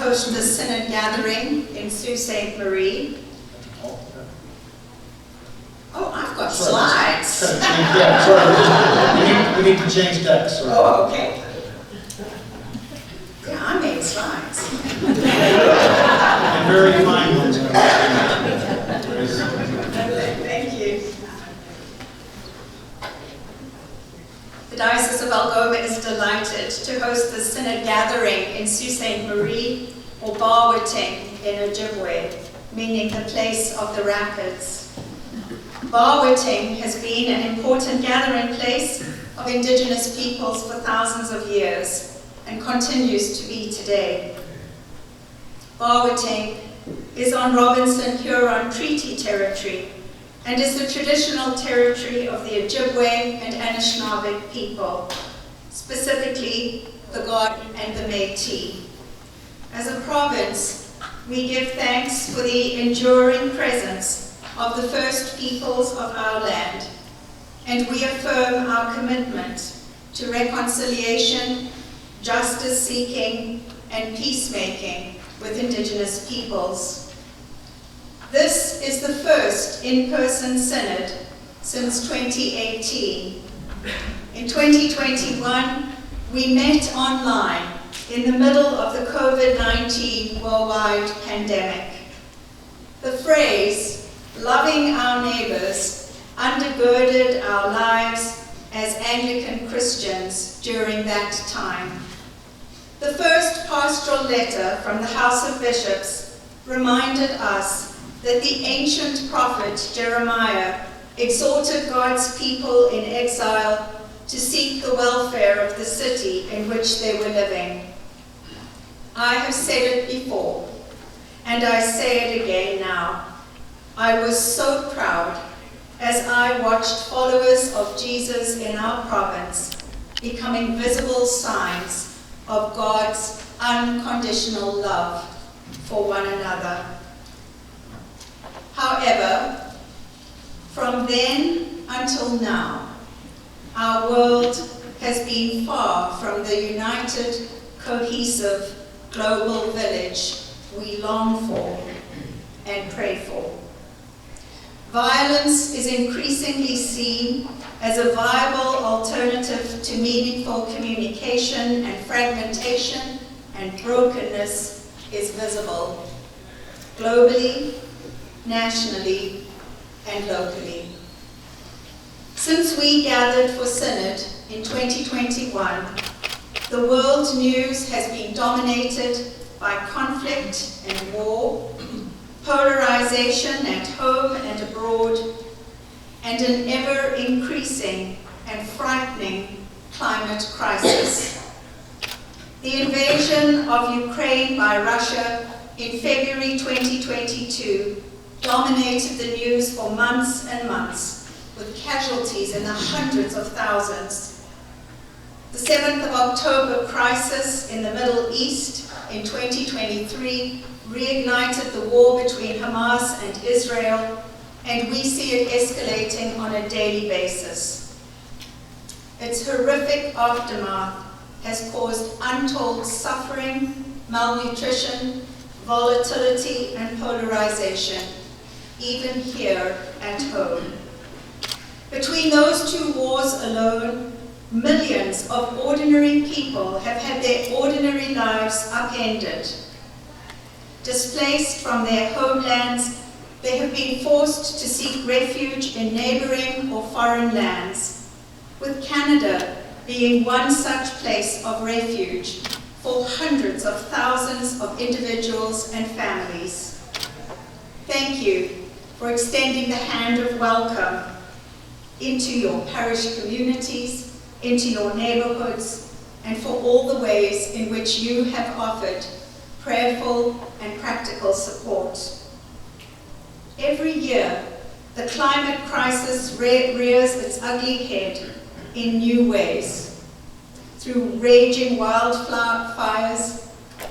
host the Synod gathering in Sault Ste. Marie. Oh, I've got slides. Yeah, sorry. We need to change decks. Sorry. Oh, okay. Yeah, I made slides. And very fine ones. Thank you. The Diocese of Algoma is delighted to host the Synod gathering in Sault Ste. Marie, or Barwiting in Ojibwe, meaning the place of the rapids. Barwiting has been an important gathering place of Indigenous peoples for thousands of years and continues to be today. Barwiting is on Robinson-Huron Treaty territory and is the traditional territory of the Ojibwe and Anishinaabe people, specifically the God and the Métis. As a province, we give thanks for the enduring presence of the first peoples of our land, and we affirm our commitment to reconciliation, justice-seeking, and peacemaking with Indigenous peoples. This is the first in-person synod since 2018. In 2021, we met online in the middle of the COVID-19 worldwide pandemic. The phrase, "loving our neighbors," undergirded our lives as Anglican Christians during that time. The first pastoral letter from the House of Bishops reminded us that the ancient prophet Jeremiah exhorted God's people in exile to seek the welfare of the city in which they were living. I have said it before, and I say it again now. I was so proud as I watched followers of Jesus in our province becoming visible signs of God's unconditional love for one another. However, from then until now, our world has been far from the united, cohesive, global village we long for and pray for. Violence is increasingly seen as a viable alternative to meaningful communication, and fragmentation and brokenness is visible globally, nationally, and locally. Since we gathered for Synod in 2021, the world news has been dominated by conflict and war, polarization at home and abroad, and an ever-increasing and frightening climate crisis. The invasion of Ukraine by Russia in February 2022 dominated the news for months and months, with casualties in the hundreds of thousands. The 7th of October crisis in the Middle East in 2023 reignited the war between Hamas and Israel, and we see it escalating on a daily basis. Its horrific aftermath has caused untold suffering, malnutrition, volatility, and polarization, even here at home. Between those two wars alone, millions of ordinary people have had their ordinary lives upended. Displaced from their homelands, they have been forced to seek refuge in neighboring or foreign lands, with Canada being one such place of refuge for hundreds of thousands of individuals and families. Thank you for extending the hand of welcome into your parish communities, into your neighborhoods, and for all the ways in which you have offered prayerful and practical support. Every year, the climate crisis rears its ugly head in new ways, through raging wildfires,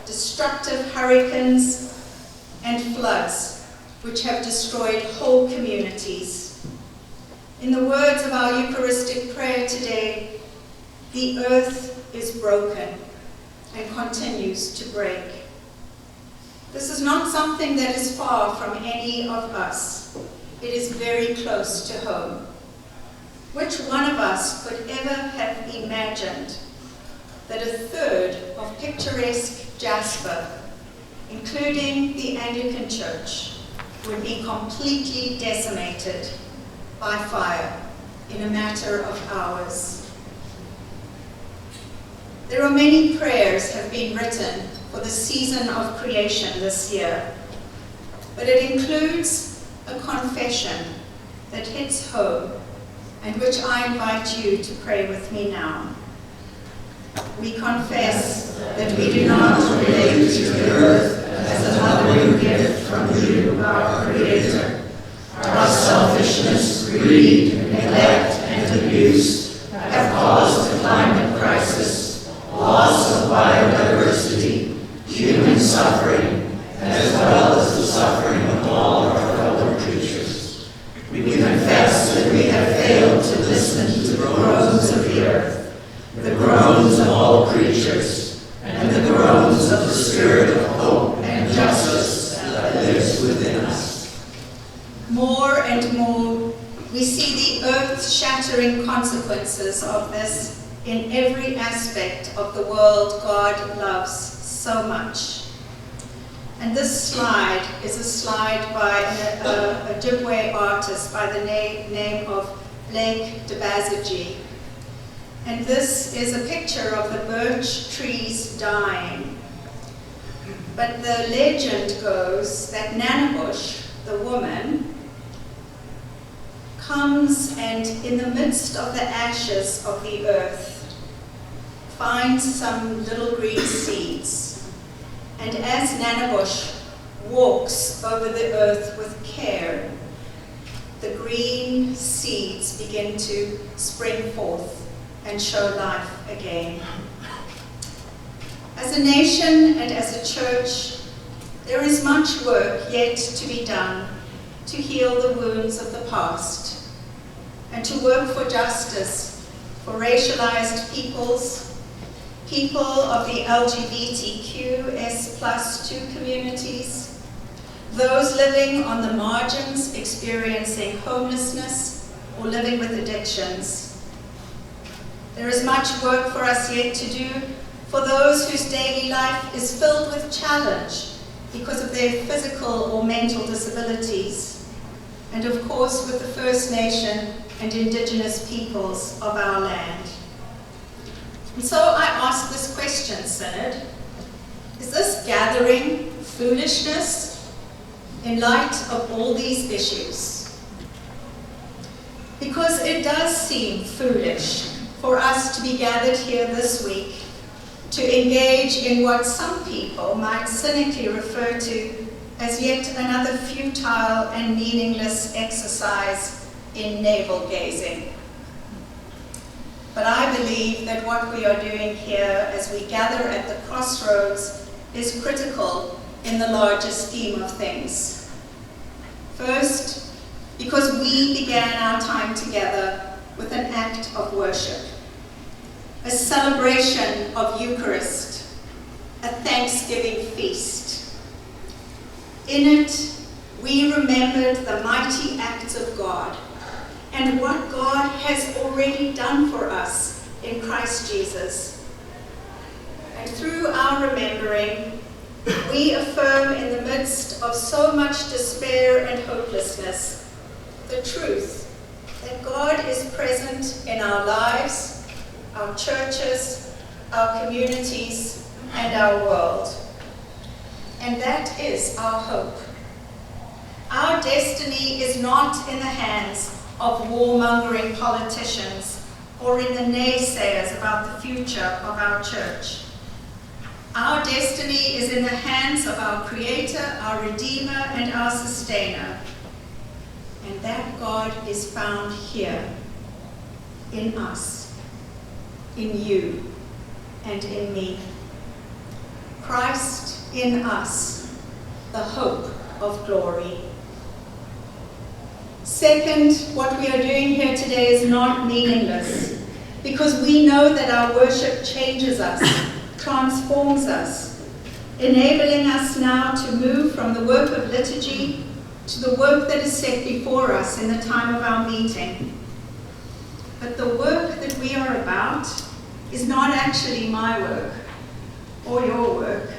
destructive hurricanes, and floods, which have destroyed whole communities. In the words of our Eucharistic prayer today, the earth is broken and continues to break. is not something that is far from any of us. It is very close to home. Which one of us could ever have imagined that a third of picturesque Jasper, including the Anglican Church, would be completely decimated by fire in a matter of hours? There are many prayers have been written for the season of creation this year, but it includes a confession that hits home and which I invite you to pray with me now. We confess that we do not relate to the earth as a mothering gift from you, our Creator. Our selfishness, greed, neglect, and abuse have caused a climate crisis, loss of biodiversity, human suffering, as well as the suffering of all our fellow creatures. We confess that we have failed to listen to the groans of the earth, the groans of all creatures, and the groans of the spirit of hope and justice that lives within us. More and more, we see the earth-shattering consequences of this in every aspect of the world God loves so much. And this slide is a slide by a Ojibwe artist by the name of Blake Debazigi. And this is a picture of the birch trees dying. But the legend goes that Nanabush, the woman, comes and in the midst of the ashes of the earth finds some little green seeds. And as Nanabush walks over the earth with care, the green seeds begin to spring forth and show life again. As a nation and as a church, there is much work yet to be done to heal the wounds of the past and to work for justice for racialized peoples, people of the LGBTQS+2 communities, those living on the margins experiencing homelessness or living with addictions. There is much work for us yet to do for those whose daily life is filled with challenge because of their physical or mental disabilities, and of course with the First Nation and Indigenous peoples of our land. And so I ask this question, Synod: is this gathering foolishness in light of all these issues? Because it does seem foolish for us to be gathered here this week to engage in what some people might cynically refer to as yet another futile and meaningless exercise in navel-gazing. But I believe that what we are doing here as we gather at the crossroads is critical in the larger scheme of things. First, because we began our time together with an act of worship, a celebration of Eucharist, a Thanksgiving feast. In it, we remembered the mighty acts of God and what God has already done for us in Christ Jesus. And through our remembering, we affirm in the midst of so much despair and hopelessness the truth that God is present in our lives, our churches, our communities, and our world. And that is our hope. Our destiny is not in the hands of warmongering politicians or in the naysayers about the future of our church. Our destiny is in the hands of our Creator, our Redeemer, and our Sustainer. And that God is found here, in us, in you, and in me. Christ in us, the hope of glory. Second, what we are doing here today is not meaningless, because we know that our worship changes us, transforms us. enabling us now to move from the work of liturgy to the work that is set before us in the time of our meeting. But the work that we are about is not actually my work, or your work,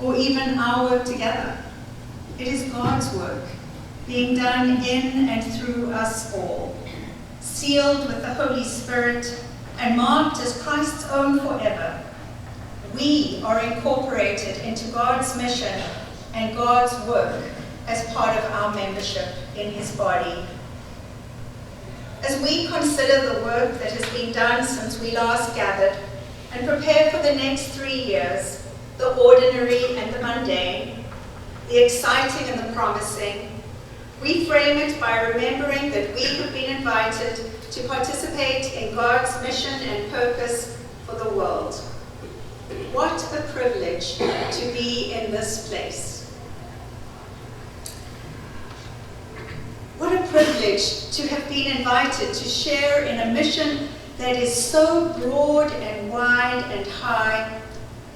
or even our work together. It is God's work, being done in and through us all, sealed with the Holy Spirit and marked as Christ's own forever. We are incorporated into God's mission and God's work as part of our membership in his body. As we consider the work that has been done since we last gathered and prepare for the next 3 years, the ordinary and the mundane, the exciting and the promising, we frame it by remembering that we have been invited to participate in God's mission and purpose for the world. What a privilege to be in this place. What a privilege to have been invited to share in a mission that is so broad and wide and high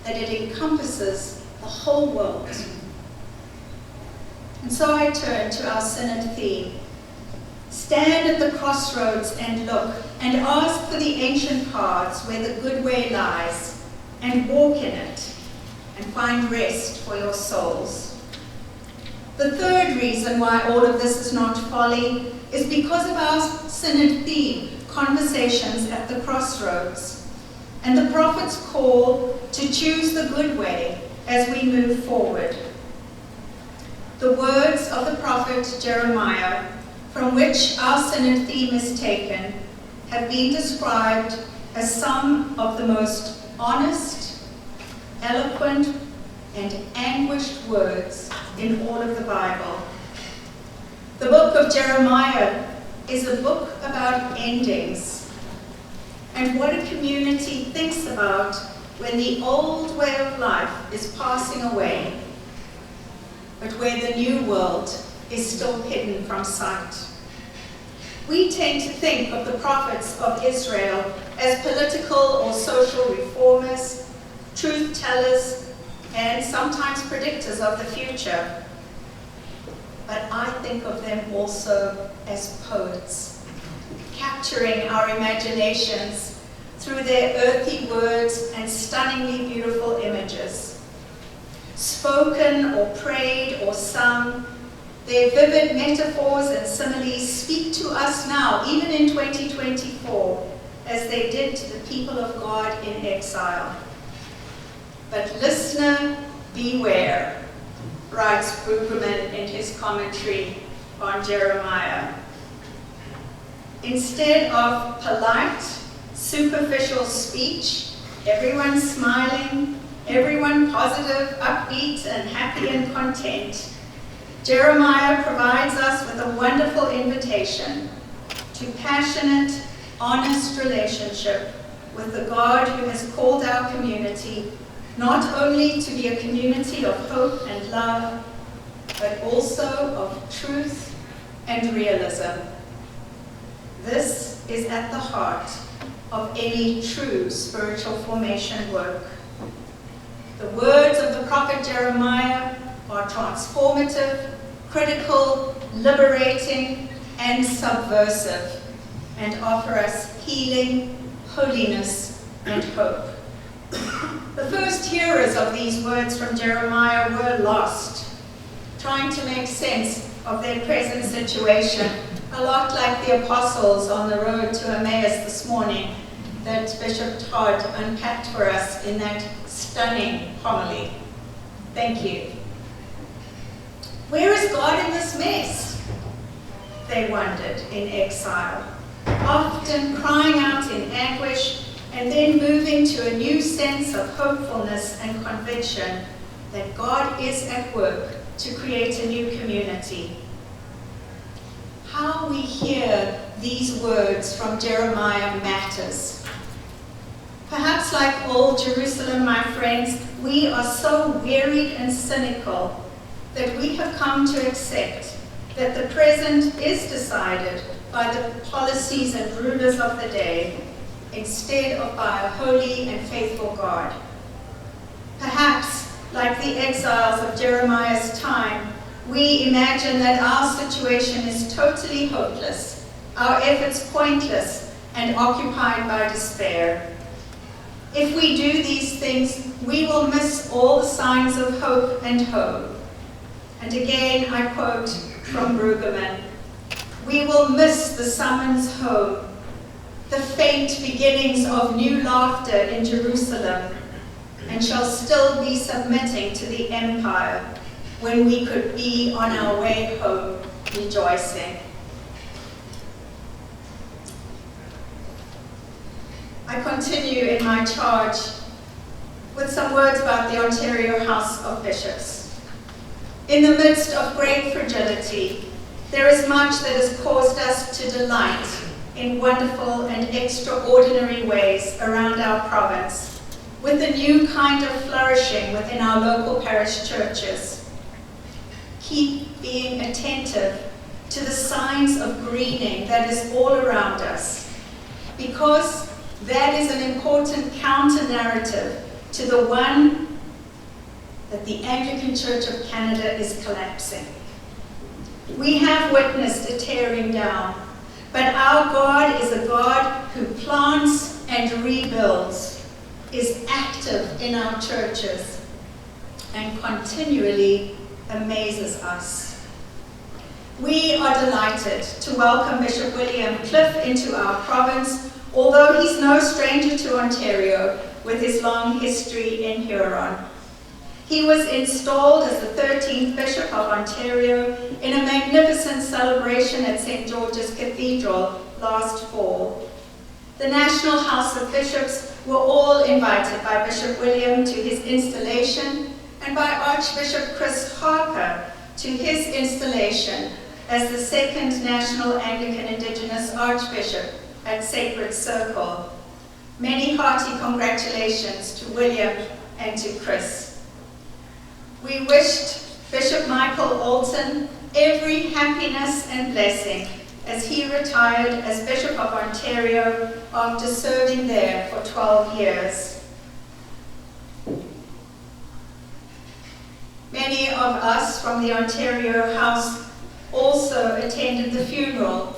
that it encompasses the whole world. And so I turn to our synod theme. Stand at the crossroads and look, and ask for the ancient paths where the good way lies, and walk in it, and find rest for your souls. The third reason why all of this is not folly is because of our synod theme, Conversations at the Crossroads, and the prophet's call to choose the good way as we move forward. The words of the prophet Jeremiah, from which our synod theme is taken, have been described as some of the most honest, eloquent, and anguished words in all of the Bible. The book of Jeremiah is a book about endings and what a community thinks about when the old way of life is passing away, but where the new world is still hidden from sight. We tend to think of the prophets of Israel as political or social reformers, truth tellers, and sometimes predictors of the future. But I think of them also as poets, capturing our imaginations through their earthy words and stunningly beautiful images. Spoken or prayed or sung, their vivid metaphors and similes speak to us now, even in 2024, as they did to the people of God in exile. But listener, beware, writes Brueggemann in his commentary on Jeremiah. Instead of polite, superficial speech, everyone smiling, everyone positive, upbeat, and happy and content, Jeremiah provides us with a wonderful invitation to passionate, honest relationship with the God who has called our community not only to be a community of hope and love, but also of truth and realism. This is at the heart of any true spiritual formation work. The words of the prophet Jeremiah are transformative, critical, liberating, and subversive, and offer us healing, holiness, and hope. The first hearers of these words from Jeremiah were lost, trying to make sense of their present situation, a lot like the apostles on the road to Emmaus this morning that Bishop Todd unpacked for us in that stunning homily. Thank you. Where is God in this mess? They wondered in exile, often crying out in anguish, and then moving to a new sense of hopefulness and conviction that God is at work to create a new community. How we hear these words from Jeremiah matters. Perhaps like old Jerusalem, my friends, we are so wearied and cynical that we have come to accept that the present is decided by the policies and rulers of the day, instead of by a holy and faithful God. Perhaps like the exiles of Jeremiah's time, we imagine that our situation is totally hopeless, our efforts pointless and occupied by despair. If we do these things, we will miss all the signs of hope and hope. And again, I quote from Brueggemann, "We will miss the summons home, the faint beginnings of new laughter in Jerusalem, and shall still be submitting to the empire when we could be on our way home rejoicing." I continue in my charge with some words about the Ontario House of Bishops. In the midst of great fragility, there is much that has caused us to delight in wonderful and extraordinary ways around our province, with a new kind of flourishing within our local parish churches. Keep being attentive to the signs of greening that is all around us, because that is an important counter-narrative to the one that the Anglican Church of Canada is collapsing. We have witnessed a tearing down, but our God is a God who plants and rebuilds, is active in our churches, and continually amazes us. We are delighted to welcome Bishop William Cliff into our province, although he's no stranger to Ontario with his long history in Huron. He was installed as the 13th Bishop of Ontario in a magnificent celebration at St. George's Cathedral last fall. The National House of Bishops were all invited by Bishop William to his installation and by Archbishop Chris Harper to his installation as the second National Anglican Indigenous Archbishop at Sacred Circle. Many hearty congratulations to William and to Chris. We wished Bishop Michael Alton every happiness and blessing as he retired as Bishop of Ontario after serving there for 12 years. Many of us from the Ontario House also attended the funeral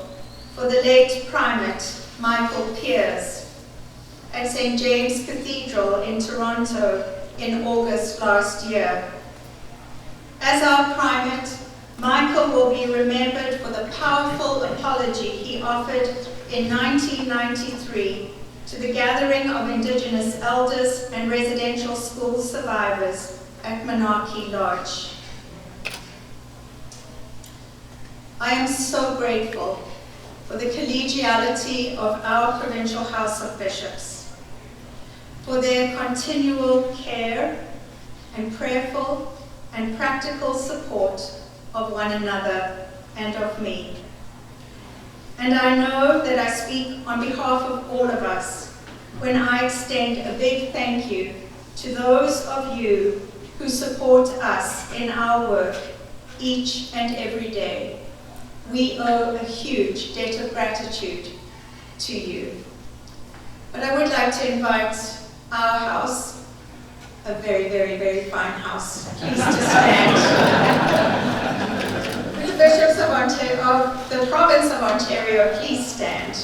for the late Primate Michael Pearce at St. James Cathedral in Toronto in August last year. As our Primate, Michael will be remembered for the powerful apology he offered in 1993 to the gathering of Indigenous elders and residential school survivors at Monarchy Lodge. I am so grateful for the collegiality of our Provincial House of Bishops, for their continual care and prayerful and practical support of one another and of me. And I know that I speak on behalf of all of us when I extend a big thank you to those of you who support us in our work each and every day. We owe a huge debt of gratitude to you. But I would like to invite our house, a very, very, very fine house, please to stand. The bishops of Ontario, of the province of Ontario, please stand.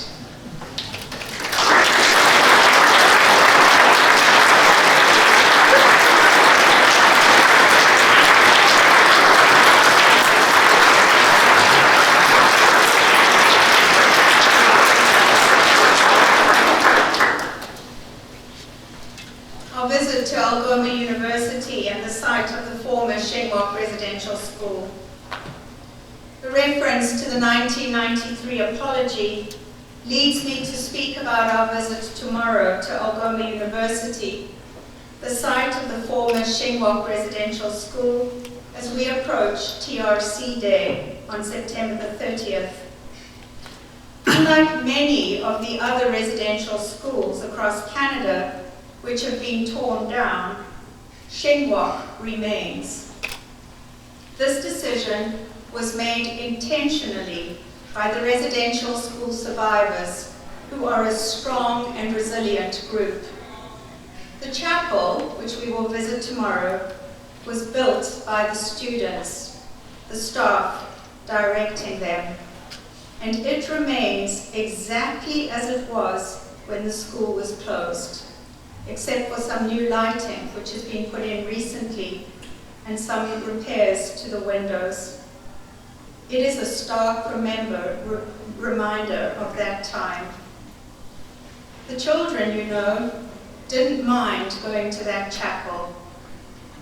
Our visit to Algoma University and the site of the former Shengwok Residential School. The reference to the 1993 apology leads me to speak about our visit tomorrow to Algoma University, the site of the former Shengwok Residential School, as we approach TRC Day on September the 30th. Unlike many of the other residential schools across Canada which have been torn down, Shengwok remains. This decision was made intentionally by the residential school survivors, who are a strong and resilient group. The chapel, which we will visit tomorrow, was built by the students, the staff directing them, and it remains exactly as it was when the school was closed, except for some new lighting which has been put in recently and some repairs to the windows. It is a stark reminder of that time. The children, you know, didn't mind going to that chapel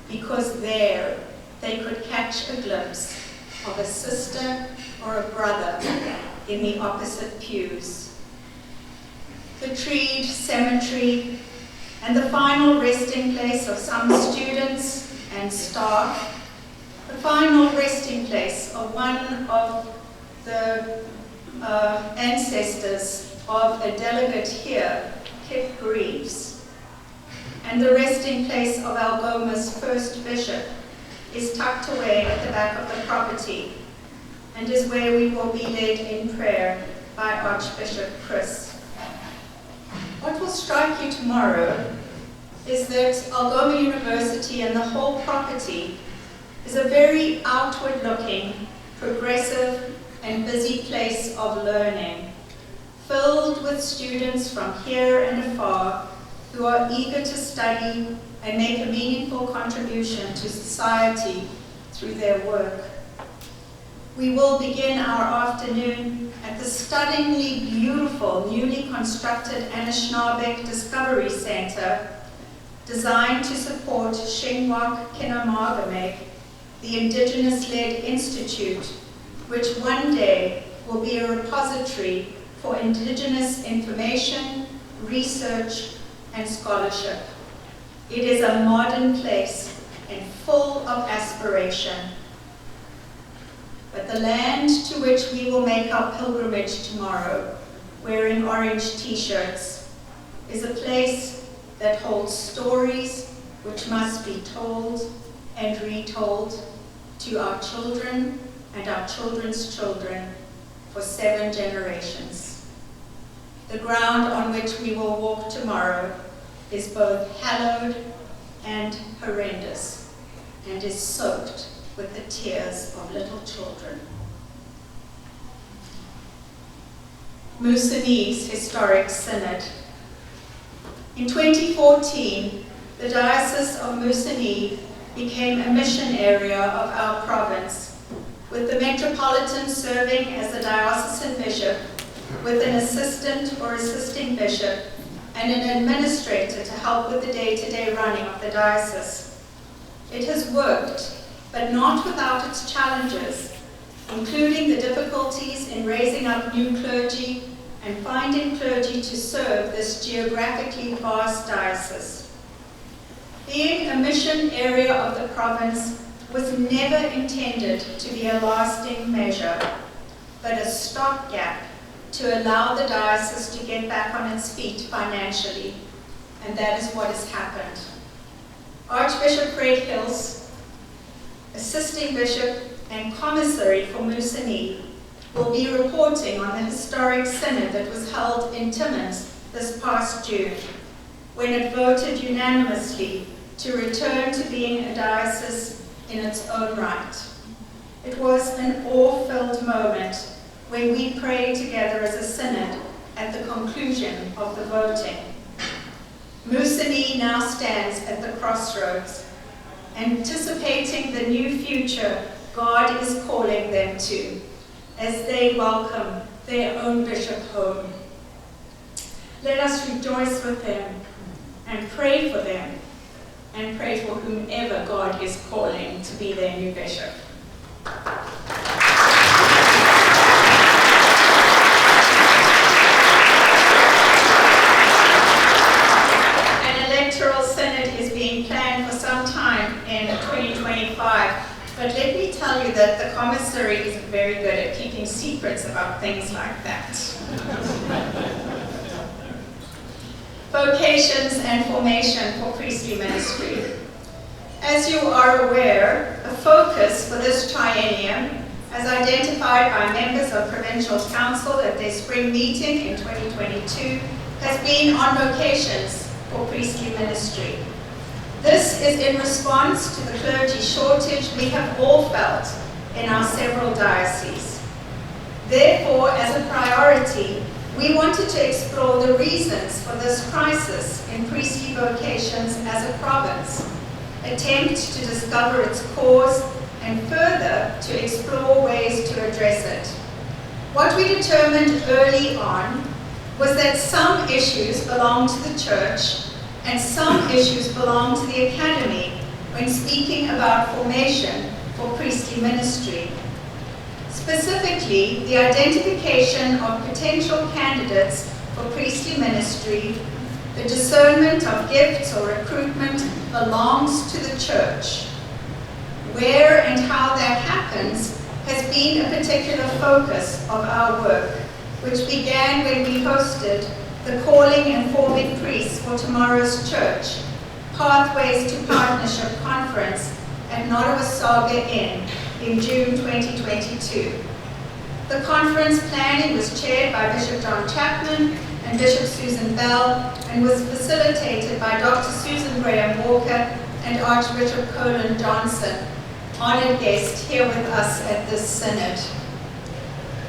because there they could catch a glimpse of a sister or a brother in the opposite pews. The treed cemetery and the final resting place of some students and staff, the final resting place of one of the ancestors of a delegate here, Kip Greaves, and the resting place of Algoma's first bishop is tucked away at the back of the property and is where we will be led in prayer by Archbishop Chris. What will strike you tomorrow is that Algoma University and the whole property is a very outward-looking, progressive and busy place of learning, filled with students from here and afar who are eager to study and make a meaningful contribution to society through their work. We will begin our afternoon at the stunningly beautiful, newly constructed Anishinaabe Discovery Center, designed to support Shingwak Kinamagame, the Indigenous-led institute, which one day will be a repository for Indigenous information, research, and scholarship. It is a modern place and full of aspiration. But the land to which we will make our pilgrimage tomorrow, wearing orange t-shirts, is a place that holds stories which must be told and retold to our children and our children's children for 7 generations. The ground on which we will walk tomorrow is both hallowed and horrendous, and is soaked with the tears of little children. Moosonee's Historic Synod. In 2014, the Diocese of Moosonee became a mission area of our province, with the Metropolitan serving as the diocesan bishop, with an assistant or assisting bishop, and an administrator to help with the day-to-day running of the diocese. It has worked, but not without its challenges, including the difficulties in raising up new clergy and finding clergy to serve this geographically vast diocese. Being a mission area of the province was never intended to be a lasting measure, but a stopgap to allow the diocese to get back on its feet financially, and that is what has happened. Archbishop Fred Hills, assisting bishop and commissary for Moosonee, will be reporting on the historic synod that was held in Timmins this past June, when it voted unanimously to return to being a diocese in its own right. It was an awe-filled moment when we prayed together as a synod at the conclusion of the voting. Moosonee now stands at the crossroads, anticipating the new future God is calling them to, as they welcome their own bishop home. Let us rejoice with them and pray for them, and pray for whomever God is calling to be their new bishop. An electoral synod is being planned for some time in 2025. But let me tell you that the commissary is very good at keeping secrets about things like that. Vocations and formation for priestly ministry. As you are aware, a focus for this triennium, as identified by members of Provincial Council at their spring meeting in 2022, has been on vocations for priestly ministry. This is in response to the clergy shortage we have all felt in our several dioceses. Therefore, as a priority, we wanted to explore the reasons for this crisis in priestly vocations as a province, attempt to discover its cause, and further to explore ways to address it. What we determined early on was that some issues belong to the church and some issues belong to the academy when speaking about formation for priestly ministry. Specifically, the identification of potential candidates for priestly ministry, the discernment of gifts or recruitment belongs to the church. Where and how that happens has been a particular focus of our work, which began when we hosted the Calling and Forming Priests for Tomorrow's Church, Pathways to Partnership Conference at Nottawasaga Inn in June 2022. The conference planning was chaired by Bishop John Chapman and Bishop Susan Bell and was facilitated by Dr. Susan Graham Walker and Archbishop Colin Johnson, honored guest here with us at this synod.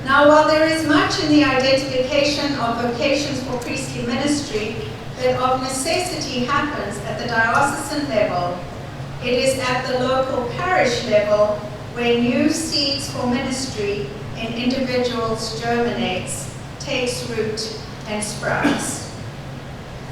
Now, while there is much in the identification of vocations for priestly ministry that of necessity happens at the diocesan level, it is at the local parish level where new seeds for ministry in individuals germinates, takes root, and sprouts.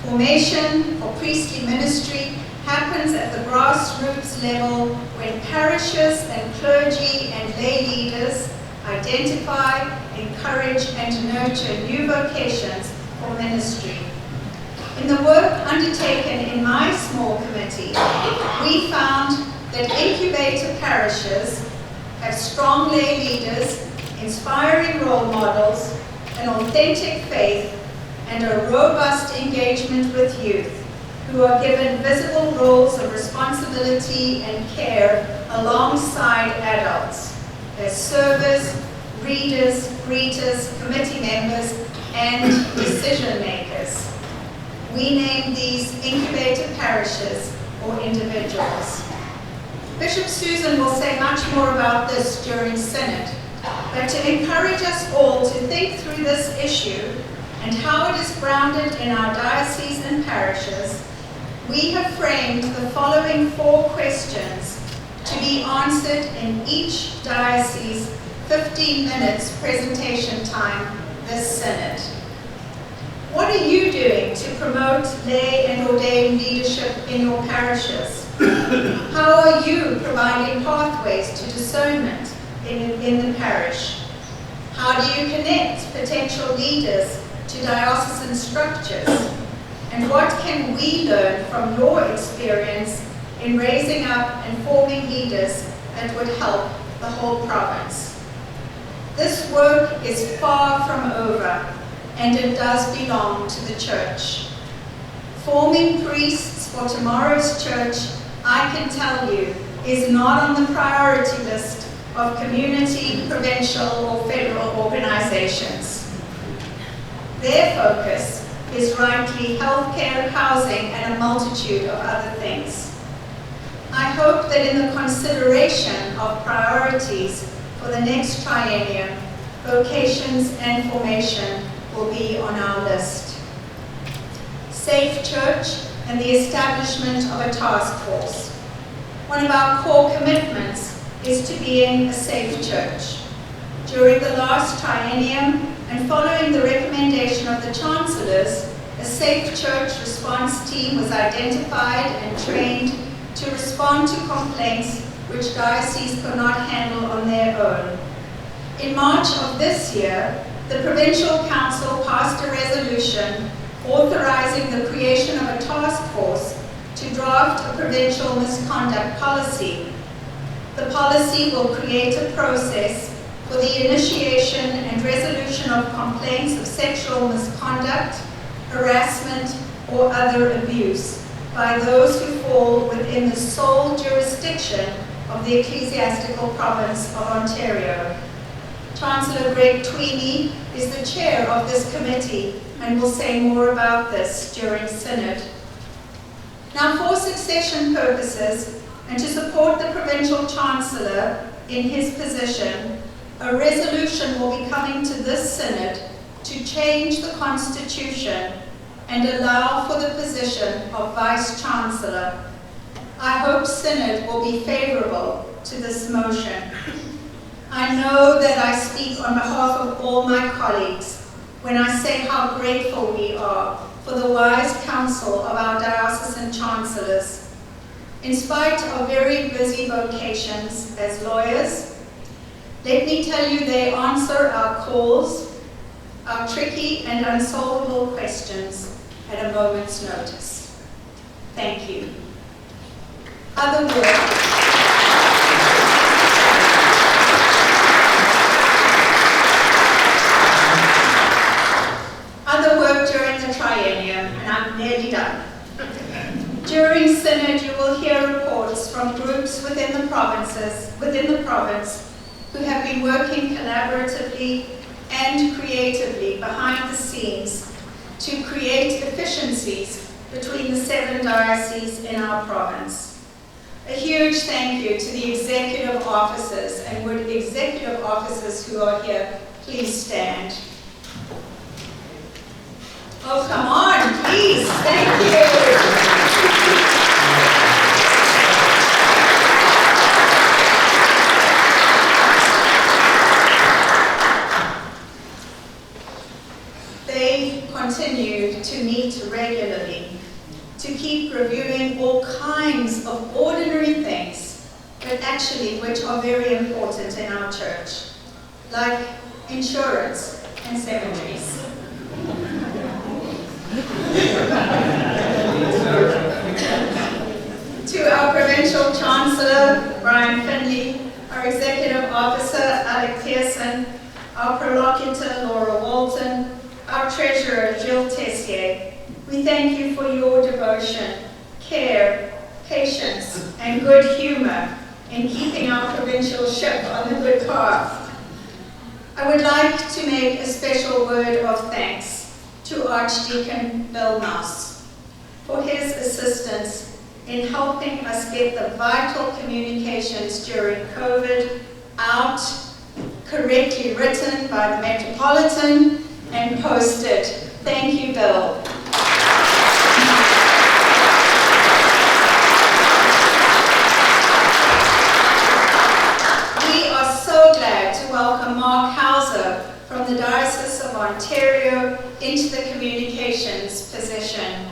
Formation for priestly ministry happens at the grassroots level when parishes and clergy and lay leaders identify, encourage, and nurture new vocations for ministry. In the work undertaken in my small committee, we found that incubator parishes have strong lay leaders, inspiring role models, an authentic faith, and a robust engagement with youth, who are given visible roles of responsibility and care alongside adults as servers, readers, greeters, committee members, and decision makers. We name these incubator parishes or individuals. Bishop Susan will say much more about this during Synod, but to encourage us all to think through this issue and how it is grounded in our dioceses and parishes, we have framed the following 4 questions to be answered in each diocese 15 minutes presentation time this Synod. What are you doing to promote lay and ordained leadership in your parishes? How are you providing pathways to discernment in the parish? How do you connect potential leaders to diocesan structures? And what can we learn from your experience in raising up and forming leaders that would help the whole province? This work is far from over, and it does belong to the church. Forming priests for tomorrow's church, I can tell you, is not on the priority list of community, provincial, or federal organizations. Their focus is rightly healthcare, housing, and a multitude of other things. I hope that in the consideration of priorities for the next triennium, vocations and formation will be on our list. Safe Church and the establishment of a task force. One of our core commitments is to being a safe church. During the last triennium and following the recommendation of the chancellors, a Safe Church response team was identified and trained to respond to complaints which dioceses could not handle on their own. In March of this year, the Provincial Council passed a resolution authorizing the creation of a task force to draft a provincial misconduct policy. The policy will create a process for the initiation and resolution of complaints of sexual misconduct, harassment, or other abuse by those who fall within the sole jurisdiction of the Ecclesiastical Province of Ontario. Chancellor Greg Tweeny is the chair of this committee and will say more about this during Synod. Now, for succession purposes and to support the Provincial Chancellor in his position, a resolution will be coming to this Synod to change the Constitution and allow for the position of Vice-Chancellor. I hope Synod will be favourable to this motion. I know that I speak on behalf of all my colleagues when I say how grateful we are for the wise counsel of our diocesan chancellors. In spite of very busy vocations as lawyers, let me tell you they answer our calls, our tricky and unsolvable questions at a moment's notice. Thank you. Other work during the triennium, and I'm nearly done. During Synod, you will hear reports from groups within the province, who have been working collaboratively and creatively behind the scenes to create efficiencies between the 7 dioceses in our province. A huge thank you to the executive officers, and would executive officers who are here please stand. Oh, come on, please, thank you. They continue to meet regularly to keep reviewing all kinds of ordinary things, but actually which are very important in our church, like insurance and cemeteries. To our Provincial Chancellor, Brian Finley, our Executive Officer, Alec Pearson, our Prolocutor, Laura Walton, our Treasurer, Jill Tessier, we thank you for your devotion, care, patience, and good humor in keeping our provincial ship on the good path. I would like to make a special word of thanks to Archdeacon Bill Moss for his assistance in helping us get the vital communications during COVID out, correctly written by the Metropolitan and posted. Thank you, Bill. We are so glad to welcome Mark Hauser from the Diocese of Ontario into the communications position.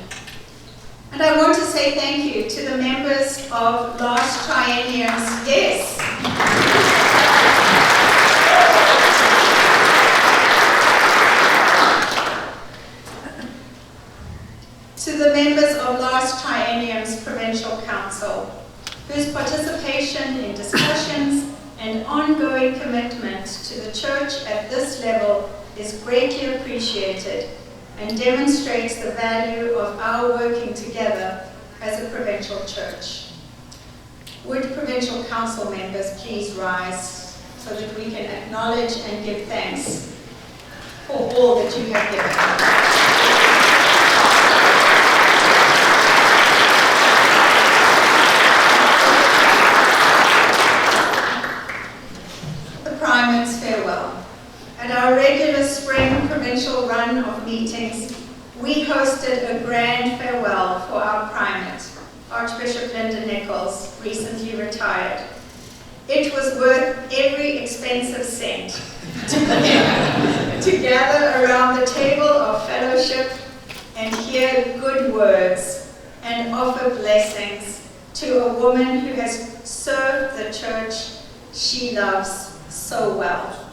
And I want to say thank you to the members of last triennium's, yes. To the members of last triennium's Provincial Council, whose participation in discussions and ongoing commitment to the Church at this level is greatly appreciated and demonstrates the value of our working together as a provincial church. Would Provincial Council members please rise so that we can acknowledge and give thanks for all that you have given. Primate's farewell. At our regular spring provincial run of meetings, we hosted a grand farewell for our primate, Archbishop Linda Nichols, recently retired. It was worth every expensive cent to gather around the table of fellowship and hear good words and offer blessings to a woman who has served the church she loves so well.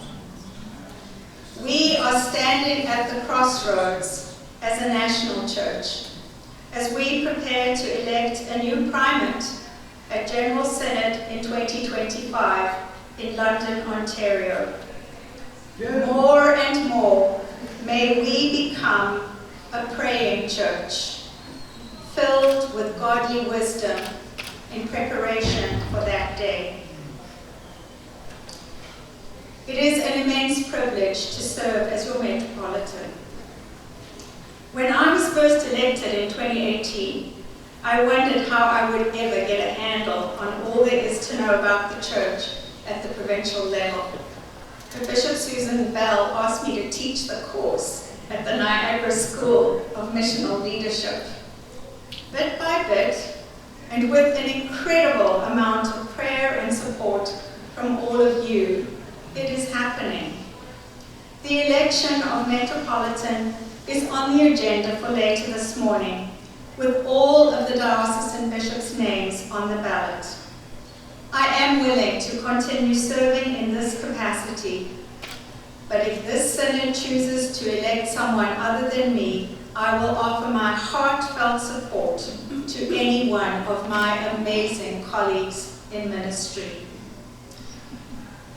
We are standing at the crossroads as a national church as we prepare to elect a new primate at General Synod in 2025 in London, Ontario. More and more, may we become a praying church, filled with godly wisdom in preparation for that day. It is an immense privilege to serve as your Metropolitan. When I was first elected in 2018, I wondered how I would ever get a handle on all there is to know about the church at the provincial level. Bishop Susan Bell asked me to teach the course at the Niagara School of Missional Leadership. Bit by bit, and with an incredible amount of prayer and support from all of you, it is happening. The election of Metropolitan is on the agenda for later this morning, with all of the diocesan bishops' names on the ballot. I am willing to continue serving in this capacity, but if this synod chooses to elect someone other than me, I will offer my heartfelt support to any one of my amazing colleagues in ministry.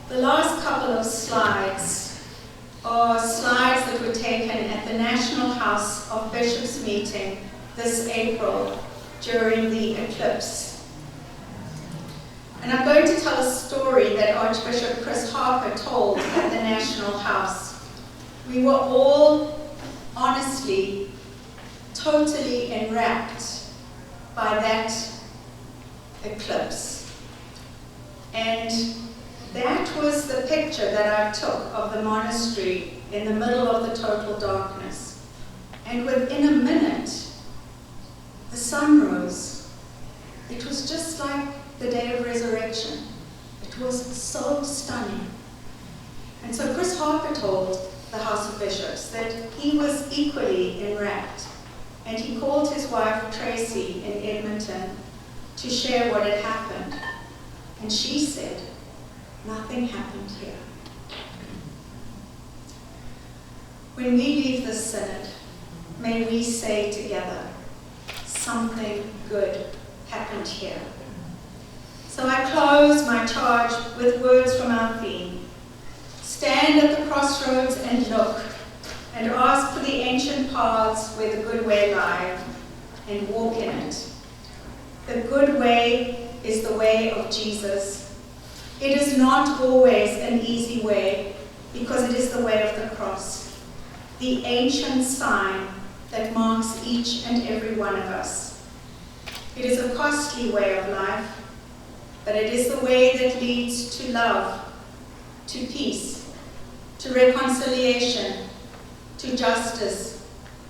The last couple of slides are slides that were taken at the National House of Bishops meeting this April during the eclipse. And I'm going to tell a story that Archbishop Chris Harper told at the National House. We were all honestly, totally enwrapped by that eclipse. And that was the picture that I took of the monastery in the middle of the total darkness. And within a minute, the sun rose. It was just like the day of resurrection. It was so stunning. And so Chris Harper told the House of Bishops that he was equally enwrapped. And he called his wife Tracy in Edmonton to share what had happened. And she said, "Nothing happened here." When we leave this synod, may we say together, something good happened here. So I close my charge with words from our theme. Stand at the crossroads and look, and ask for the ancient paths where the good way lie, and walk in it. The good way is the way of Jesus. It is not always an easy way, because it is the way of the cross, the ancient sign that marks each and every one of us. It is a costly way of life, but it is the way that leads to love, to peace, to reconciliation, to justice,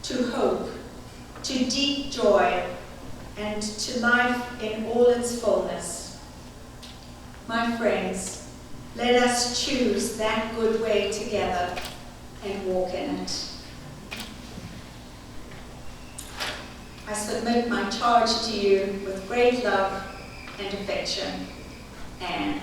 to hope, to deep joy, and to life in all its fullness. My friends, let us choose that good way together and walk in it. I submit my charge to you with great love and affection. Anne.